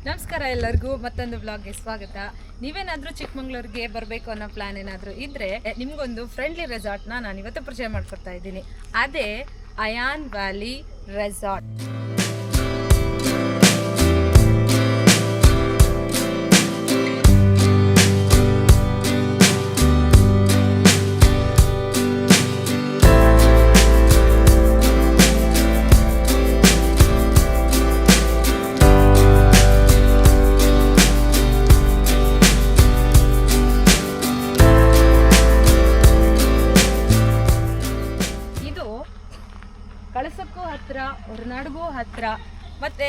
ನಮಸ್ಕಾರ ಎಲ್ಲರಿಗೂ ಮತ್ತೊಂದು ವ್ಲಾಗ್ಗೆ ಸ್ವಾಗತ. ನೀವೇನಾದರೂ ಚಿಕ್ಕಮಂಗ್ಳೂರಿಗೆ ಬರಬೇಕು ಅನ್ನೋ ಪ್ಲಾನ್ ಏನಾದರೂ ಇದ್ದರೆ ನಿಮಗೊಂದು ಫ್ರೆಂಡ್ಲಿ ರೆಸಾರ್ಟ್ನ ನಾನು ಇವತ್ತು ಪರಿಚಯ ಮಾಡ್ಕೊಡ್ತಾ ಇದ್ದೀನಿ. ಅದೇ ಅಯಾನ್ ವ್ಯಾಲಿ ರೆಸಾರ್ಟ್. ಕಳಸಕ್ಕೂ ಹತ್ತಿರ, ಹೊರನಾಡಿಗೂ ಹತ್ತಿರ, ಮತ್ತು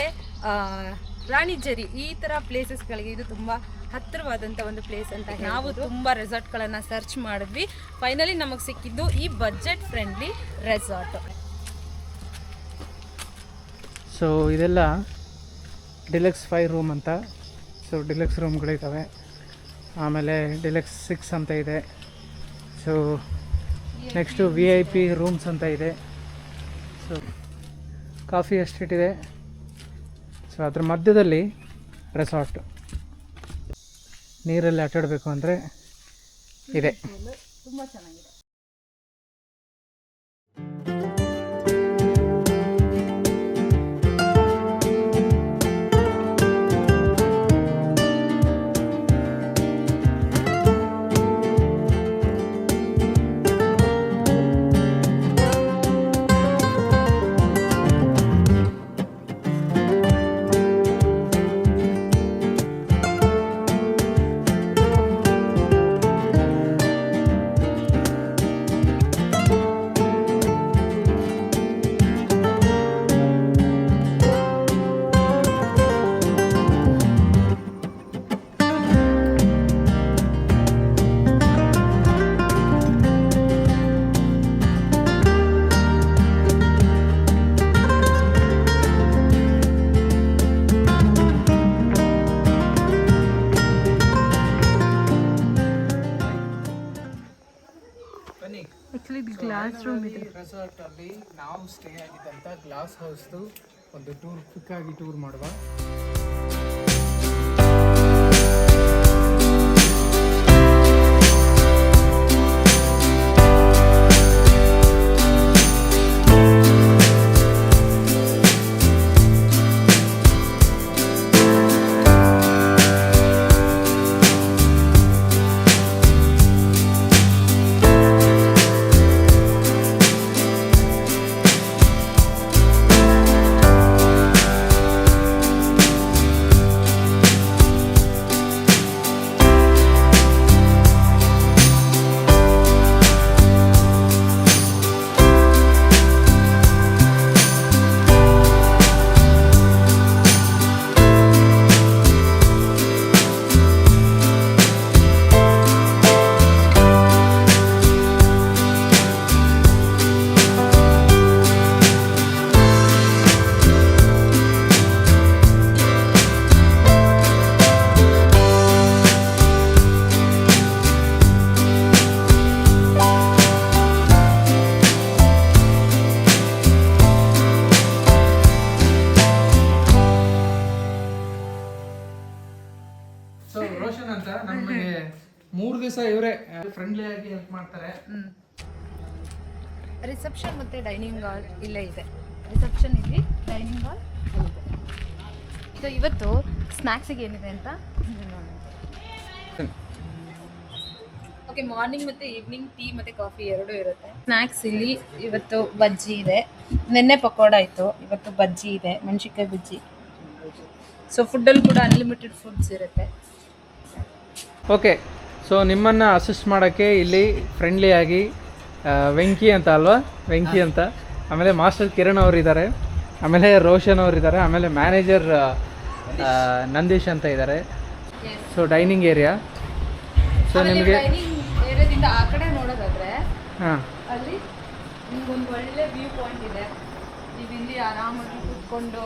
ರಾಣಿಜೇರಿ ಈ ಥರ ಪ್ಲೇಸಸ್ಗಳಿಗೆ ಇದು ತುಂಬ ಹತ್ತಿರವಾದಂಥ ಒಂದು ಪ್ಲೇಸ್ ಅಂತ. ನಾವು ತುಂಬ ರೆಸಾರ್ಟ್ಗಳನ್ನು ಸರ್ಚ್ ಮಾಡಿದ್ವಿ. ಫೈನಲಿ ನಮಗೆ ಸಿಕ್ಕಿದ್ದು ಈ ಬಜೆಟ್ ಫ್ರೆಂಡ್ಲಿ ರೆಸಾರ್ಟ್. ಸೊ ಇದೆಲ್ಲ ಡಿಲೆಕ್ಸ್ 5 ರೂಮ್ ಅಂತ. ಸೊ ಡಿಲೆಕ್ಸ್ ರೂಮ್ಗಳಿದ್ದಾವೆ. ಆಮೇಲೆ ಡಿಲೆಕ್ಸ್ 6 ಅಂತ ಇದೆ. ಸೊ ನೆಕ್ಸ್ಟು VIP ರೂಮ್ಸ್ ಅಂತ ಇದೆ. ಸೊ ಕಾಫಿ ಎಸ್ಟೇಟ್ ಇದೆ. ಸೊ ಅದ್ರ ಮಧ್ಯದಲ್ಲಿ ರೆಸಾರ್ಟ್. ನೀರಲ್ಲಿ ಆಟಾಡಬೇಕು ಅಂದರೆ ಇದೆ. ತುಂಬ ಚೆನ್ನಾಗಿದೆ. ಗ್ಲಾಸ್ ರೂಮ್ ಇದೆ. ರೆಸಾರ್ಟ್ ಅಲ್ಲಿ ನಾವು ಸ್ಟೇ ಆಗಿದ್ದಂಥ ಗ್ಲಾಸ್ ಹೌಸ್ದು ಒಂದು ಟೂರ್, ಕ್ವಿಕ್ ಆಗಿ ಟೂರ್ ಮಾಡುವ. ಸೊ ರೋಷನ್ ಅಂತ ನಮಗೆ 3 ದಿವಸ ಇವರೇ ಫ್ರೆಂಡ್ಲಿ ಆಗಿ ಹೆಲ್ಪ್ ಮಾಡ್ತಾರೆ. ರಿಸೆಪ್ಷನ್ ಮತ್ತು ಡೈನಿಂಗ್ ಹಾಲ್ ಇಲ್ಲೇ ಇದೆ. ರಿಸೆಪ್ಷನ್ ಇಲ್ಲಿ, ಡೈನಿಂಗ್ ಹಾಲ್ ಇದೆ. ಸೊ ಇವತ್ತು ಸ್ನ್ಯಾಕ್ಸಿಗೆ ಏನಿದೆ ಅಂತ ಓಕೆ. ಮಾರ್ನಿಂಗ್ ಮತ್ತು ಈವ್ನಿಂಗ್ ಟೀ ಮತ್ತು ಕಾಫಿ ಎರಡೂ ಇರುತ್ತೆ. ಸ್ನ್ಯಾಕ್ಸ್ ಇಲ್ಲಿ ಇವತ್ತು ಬಜ್ಜಿ ಇದೆ, ನೆನ್ನೆ ಪಕೋಡ ಇತ್ತು, ಇವತ್ತು ಬಜ್ಜಿ ಇದೆ, ಮೆಣಸಿನ್ಕಾಯಿ ಬಜ್ಜಿ. ಸೊ ಫುಡ್ಡಲ್ಲಿ ಕೂಡ ಅನ್ಲಿಮಿಟೆಡ್ ಫುಡ್ಸ್ ಇರುತ್ತೆ. ಓಕೆ, ಸೊ ನಿಮ್ಮನ್ನು ಅಸಿಸ್ಟ್ ಮಾಡೋಕ್ಕೆ ಇಲ್ಲಿ ಫ್ರೆಂಡ್ಲಿಯಾಗಿ ವೆಂಕಿ ಅಂತ ಅಲ್ವಾ, ವೆಂಕಿ ಅಂತ, ಆಮೇಲೆ ಮಾಸ್ಟರ್ ಕಿರಣ್ ಅವರಿದ್ದಾರೆ, ಆಮೇಲೆ ರೋಷನ್ ಅವರಿದ್ದಾರೆ, ಆಮೇಲೆ ಮ್ಯಾನೇಜರ್ ನಂದೀಶ್ ಅಂತ ಇದ್ದಾರೆ. So dining area. ಸೊ ನಿಮಗೆ ಡೈನಿಂಗ್ ಏರಿಯಾದಿಂದ ಆ ಕಡೆ ನೋಡೋದಾದ್ರೆ ಹಾಂ, ಅಲ್ಲಿ ನಿಮ್ಗೊಂದು ಒಳ್ಳೆ ವ್ಯೂ ಪಾಯಿಂಟ್ ಇದೆ. ನೀವು ಇಲ್ಲಿ ಆರಾಮಾಗಿ ಕೂತ್ಕೊಂಡು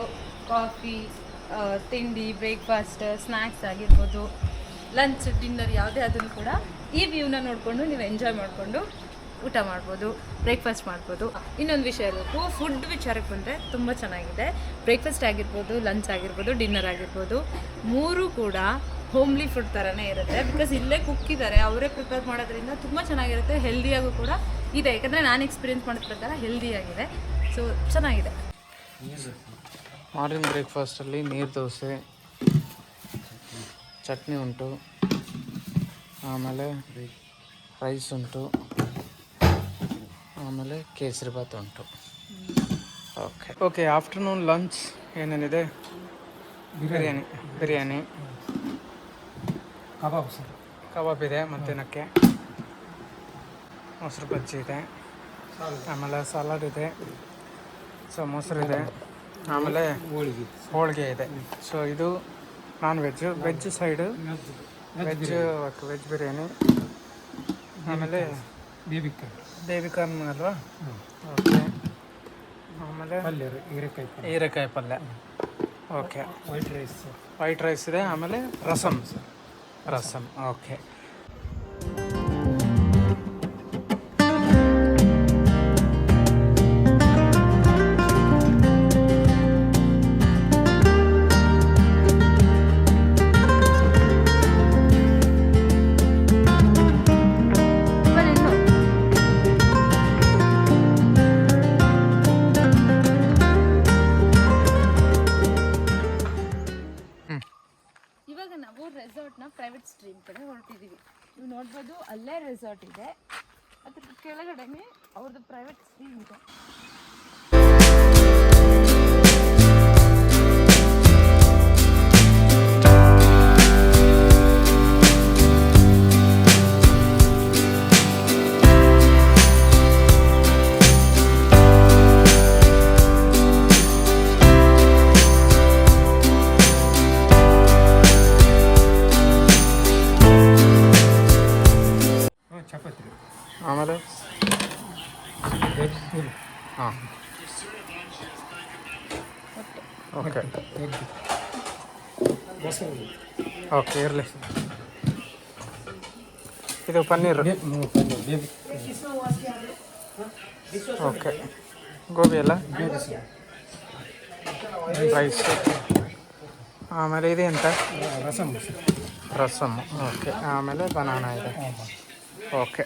ಕಾಫಿ, ತಿಂಡಿ, ಬ್ರೇಕ್ಫಾಸ್ಟ್, ಸ್ನ್ಯಾಕ್ಸ್ ಆಗಿರ್ಬೋದು, ಲಂಚ್, ಡಿನ್ನರ್ ಯಾವುದೇ ಅದನ್ನು ಕೂಡ ಈ ವ್ಯೂನ ನೋಡಿಕೊಂಡು ನೀವು ಎಂಜಾಯ್ ಮಾಡಿಕೊಂಡು ಊಟ ಮಾಡ್ಬೋದು, ಬ್ರೇಕ್ಫಾಸ್ಟ್ ಮಾಡ್ಬೋದು. ಇನ್ನೊಂದು ವಿಷಯ ಇರಬೇಕು, ಫುಡ್ ವಿಚಾರಕ್ಕೆ ಬಂದರೆ ತುಂಬ ಚೆನ್ನಾಗಿದೆ. ಬ್ರೇಕ್ಫಾಸ್ಟ್ ಆಗಿರ್ಬೋದು, ಲಂಚ್ ಆಗಿರ್ಬೋದು, ಡಿನ್ನರ್ ಆಗಿರ್ಬೋದು, ಮೂರೂ ಕೂಡ ಹೋಮ್ಲಿ ಫುಡ್ ಥರನೇ ಇರುತ್ತೆ. ಬಿಕಾಸ್ ಇಲ್ಲೇ ಕುಕ್ಕಿದ್ದಾರೆ, ಅವರೇ ಪ್ರಿಪೇರ್ ಮಾಡೋದ್ರಿಂದ ತುಂಬ ಚೆನ್ನಾಗಿರುತ್ತೆ. ಹೆಲ್ದಿಯಾಗೂ ಕೂಡ ಇದೆ, ಯಾಕಂದರೆ ನಾನು ಎಕ್ಸ್ಪೀರಿಯೆನ್ಸ್ ಮಾಡಿದ ಪ್ರಕಾರ ಹೆಲ್ದಿಯಾಗಿದೆ. ಸೊ ಚೆನ್ನಾಗಿದೆ. ಮಾರ್ನಿಂಗ್ ಬ್ರೇಕ್ಫಾಸ್ಟಲ್ಲಿ ನೀರು ದೋಸೆ, ಚಟ್ನಿ ಉಂಟು, ಆಮೇಲೆ ರೈಸ್ ಉಂಟು, ಆಮೇಲೆ ಕೇಸರಿ ಬಾತ್ ಉಂಟು. ಓಕೆ ಆಫ್ಟರ್ನೂನ್ ಲಂಚ್ ಏನೇನಿದೆ? ಬಿರಿಯಾನಿ ಕಬಾಬ್ ಇದೆ, ಮತ್ತೇನಕ್ಕೆ ಮೊಸರು ಬಜ್ಜಿ ಇದೆ, ಆಮೇಲೆ ಸಲಾಡ್ ಇದೆ, ಸೊ ಮೊಸರಿದೆ, ಆಮೇಲೆ ಹೋಳಿಗೆ ಇದೆ. ಸೊ ಇದು non veg. Veg side veg biryani, ಆಮೇಲೆ ಬೇಬಿಕಾರ್ನ್ ಅಲ್ವಾ? ಓಕೆ, ಆಮೇಲೆ ಹೀರೆಕಾಯಿ ಪಲ್ಯ. ಓಕೆ, ವೈಟ್ ರೈಸ್ ಇದೆ, ಆಮೇಲೆ ರಸಮ್. ಓಕೆ. ಇವಾಗ ನಾವು ರೆಸಾರ್ಟ್ನ ಪ್ರೈವೇಟ್ ಸ್ಟ್ರೀಮ್ ಕಡೆ ಹೊರಟಿದ್ದೀವಿ. ನೀವು ನೋಡ್ಬೋದು, ಅಲ್ಲೇ ರೆಸಾರ್ಟ್ ಇದೆ, ಅದ್ರ ಕೆಳಗಡೆನೆ ಅವ್ರದ್ದು ಪ್ರೈವೇಟ್ ಸ್ಟ್ರೀಮ್ ಇದೆ. ಆಮೇಲೆ ಹಾಂ, ಓಕೆ ಓಕೆ, ಇರಲಿ. ಇದು ಪನ್ನೀರ್. ಓಕೆ, ಗೋಬಿ ಎಲ್ಲ, ರೈಸ್, ಆಮೇಲೆ ಇದೆ ಅಂತ ರಸಮ್. ಓಕೆ, ಆಮೇಲೆ ಬನಾನಾ ಇದೆ. ಓಕೆ.